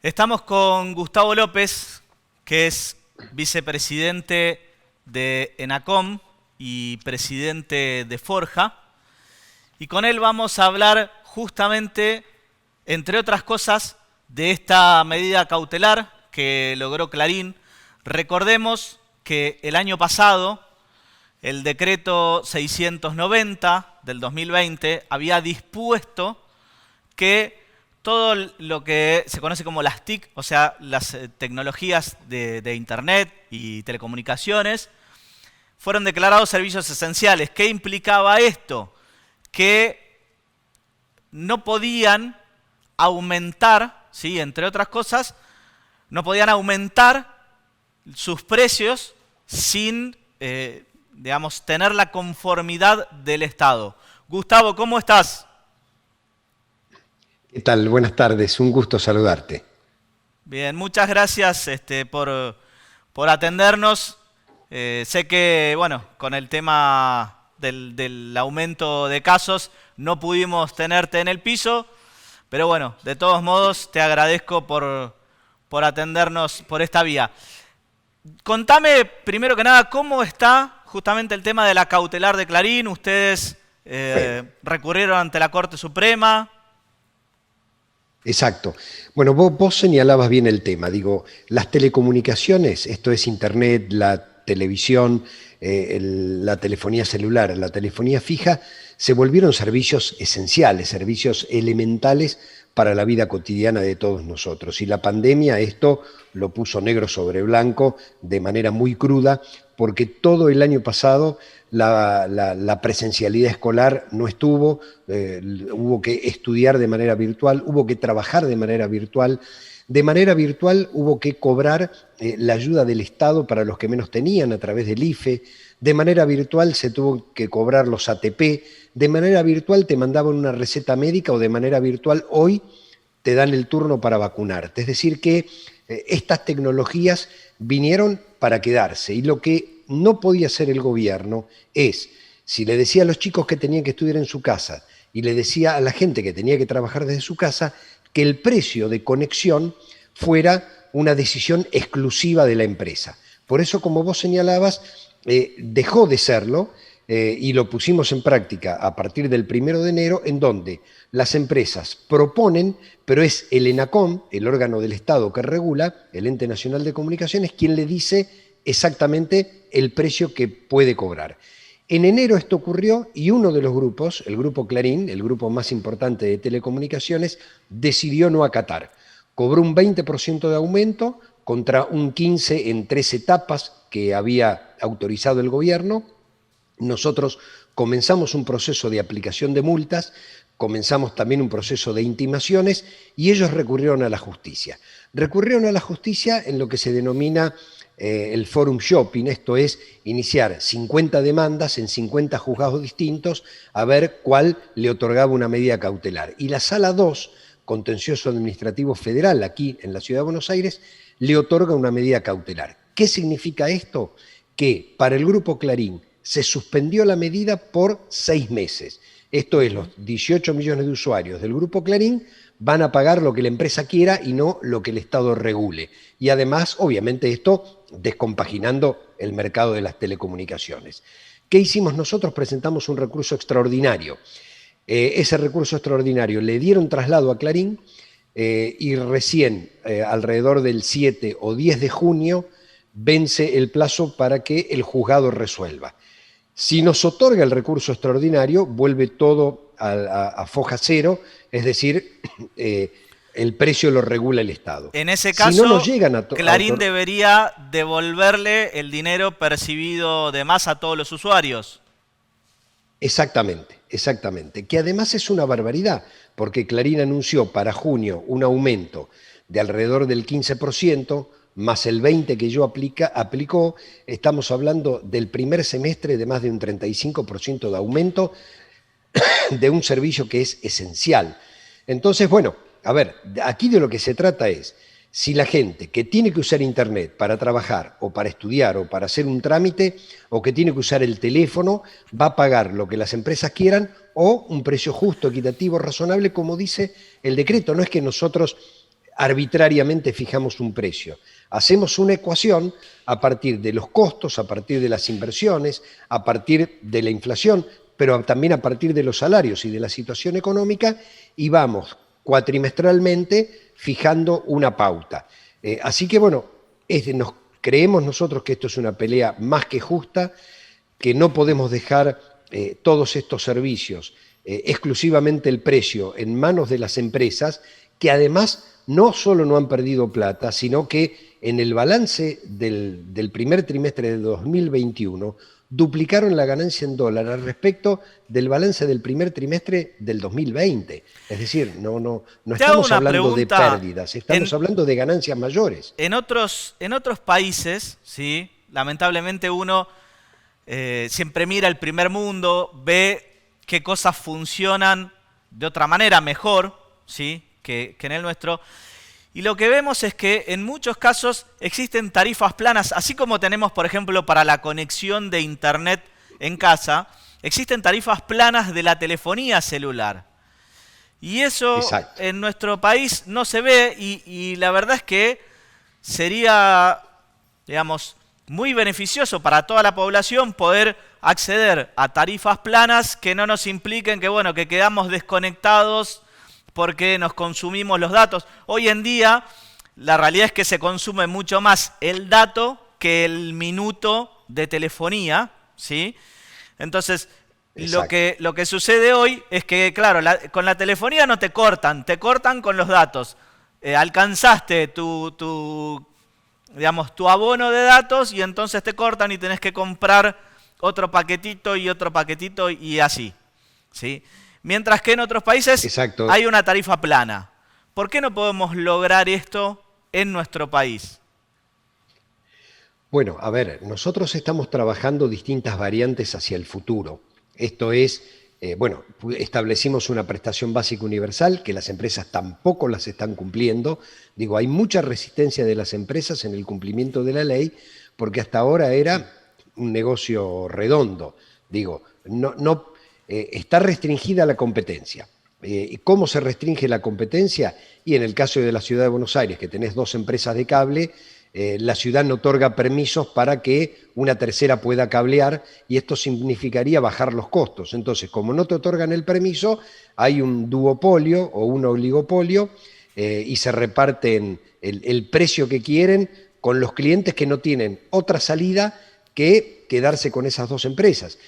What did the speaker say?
Estamos con Gustavo López, que es vicepresidente de ENACOM y presidente de Forja. Y con él vamos a hablar justamente, entre otras cosas, de esta medida cautelar que logró Clarín. Recordemos que el año pasado, el decreto 690 del 2020 había dispuesto que todo lo que se conoce como las TIC, o sea, las tecnologías de Internet y telecomunicaciones, fueron declarados servicios esenciales. ¿Qué implicaba esto? Que no podían aumentar, ¿sí?, entre otras cosas, no podían aumentar sus precios sin, digamos, tener la conformidad del Estado. Gustavo, ¿cómo estás? ¿Qué tal? Buenas tardes, un gusto saludarte. Bien, muchas gracias por atendernos. Sé que, bueno, con el tema del aumento de casos no pudimos tenerte en el piso, pero bueno, de todos modos te agradezco por atendernos por esta vía. Contame, primero que nada, cómo está justamente el tema de la cautelar de Clarín. Ustedes Bueno, recurrieron ante la Corte Suprema. exacto. Bueno, vos señalabas bien el tema. Digo, las telecomunicaciones, esto es Internet, la televisión, la telefonía celular, la telefonía fija, se volvieron servicios esenciales, servicios elementales para la vida cotidiana de todos nosotros. Y la pandemia esto lo puso negro sobre blanco de manera muy cruda, porque todo el año pasado la presencialidad escolar no estuvo, hubo que estudiar de manera virtual, hubo que trabajar de manera virtual hubo que cobrar la ayuda del Estado para los que menos tenían a través del IFE, de manera virtual se tuvo que cobrar los ATP, de manera virtual te mandaban una receta médica o de manera virtual hoy te dan el turno para vacunarte. Es decir, que estas tecnologías vinieron para quedarse y lo que no podía hacer el gobierno es, si le decía a los chicos que tenían que estudiar en su casa y le decía a la gente que tenía que trabajar desde su casa, que el precio de conexión fuera una decisión exclusiva de la empresa. Por eso, como vos señalabas, dejó de serlo y lo pusimos en práctica a partir del 1 de enero, en donde las empresas proponen, pero es el ENACOM, el órgano del Estado que regula, el Ente Nacional de Comunicaciones, quien le dice exactamente el precio que puede cobrar. En enero esto ocurrió y uno de los grupos, el grupo Clarín, el grupo más importante de telecomunicaciones, decidió no acatar. Cobró un 20% de aumento contra un 15% en 3 etapas que había autorizado el gobierno. Nosotros comenzamos un proceso de aplicación de multas, comenzamos también un proceso de intimaciones y ellos recurrieron a la justicia. Recurrieron a la justicia en lo que se denomina el forum shopping, esto es iniciar 50 demandas en 50 juzgados distintos a ver cuál le otorgaba una medida cautelar. Y la Sala 2, Contencioso Administrativo Federal, aquí en la Ciudad de Buenos Aires, le otorga una medida cautelar. ¿Qué significa esto? Que para el Grupo Clarín se suspendió la medida por 6 meses. Esto es, los 18 millones de usuarios del Grupo Clarín van a pagar lo que la empresa quiera y no lo que el Estado regule. Y además, obviamente, esto descompaginando el mercado de las telecomunicaciones. ¿Qué hicimos nosotros? Presentamos un recurso extraordinario. Ese recurso extraordinario le dieron traslado a Clarín y recién, alrededor del 7 o 10 de junio, vence el plazo para que el juzgado resuelva. Si nos otorga el recurso extraordinario, vuelve todo a foja cero, es decir, el precio lo regula el Estado. En ese Si no nos caso, llegan Clarín debería devolverle el dinero percibido de más a todos los usuarios. Exactamente, exactamente. Que además es una barbaridad, porque Clarín anunció para junio un aumento de alrededor del 15%, más el 20% que aplicó, estamos hablando del primer semestre de más de un 35% de aumento de un servicio que es esencial. Entonces, bueno, a ver, aquí de lo que se trata es, si la gente que tiene que usar Internet para trabajar o para estudiar o para hacer un trámite o que tiene que usar el teléfono va a pagar lo que las empresas quieran o un precio justo, equitativo, razonable, como dice el decreto. No es que nosotros arbitrariamente fijamos un precio. Hacemos una ecuación a partir de los costos, a partir de las inversiones, a partir de la inflación, pero también a partir de los salarios y de la situación económica, y vamos cuatrimestralmente fijando una pauta. Así que bueno, creemos nosotros que esto es una pelea más que justa, que no podemos dejar todos estos servicios, exclusivamente el precio, en manos de las empresas, que además no solo no han perdido plata, sino que en el balance del primer trimestre de 2021 duplicaron la ganancia en dólares respecto del balance del primer trimestre del 2020. Es decir, no estamos hablando de pérdidas, estamos hablando de ganancias mayores. En otros países, ¿sí? Lamentablemente uno siempre mira el primer mundo, ve qué cosas funcionan de otra manera, mejor, ¿sí? que en el nuestro. Y lo que vemos es que en muchos casos existen tarifas planas, así como tenemos, por ejemplo, para la conexión de internet en casa, existen tarifas planas de la telefonía celular. Y eso Exacto. En nuestro país no se ve y la verdad es que sería, digamos, muy beneficioso para toda la población poder acceder a tarifas planas que no nos impliquen que, bueno, que quedamos desconectados porque nos consumimos los datos. Hoy en día la realidad es que se consume mucho más el dato que el minuto de telefonía, ¿sí? Entonces, lo que sucede hoy es que, claro, con la telefonía no te cortan con los datos. Alcanzaste tu abono de datos y entonces te cortan y tenés que comprar otro paquetito y así, ¿sí? Mientras que en otros países Exacto. Hay una tarifa plana. ¿Por qué no podemos lograr esto en nuestro país? Bueno, a ver, nosotros estamos trabajando distintas variantes hacia el futuro. Esto es, establecimos una prestación básica universal que las empresas tampoco las están cumpliendo. Digo, hay mucha resistencia de las empresas en el cumplimiento de la ley porque hasta ahora era un negocio redondo. Digo, está restringida la competencia. ¿Cómo se restringe la competencia? Y en el caso de la Ciudad de Buenos Aires, que tenés 2 empresas de cable, la ciudad no otorga permisos para que una tercera pueda cablear y esto significaría bajar los costos. Entonces, como no te otorgan el permiso, hay un duopolio o un oligopolio y se reparten el precio que quieren con los clientes que no tienen otra salida que quedarse con esas 2 empresas.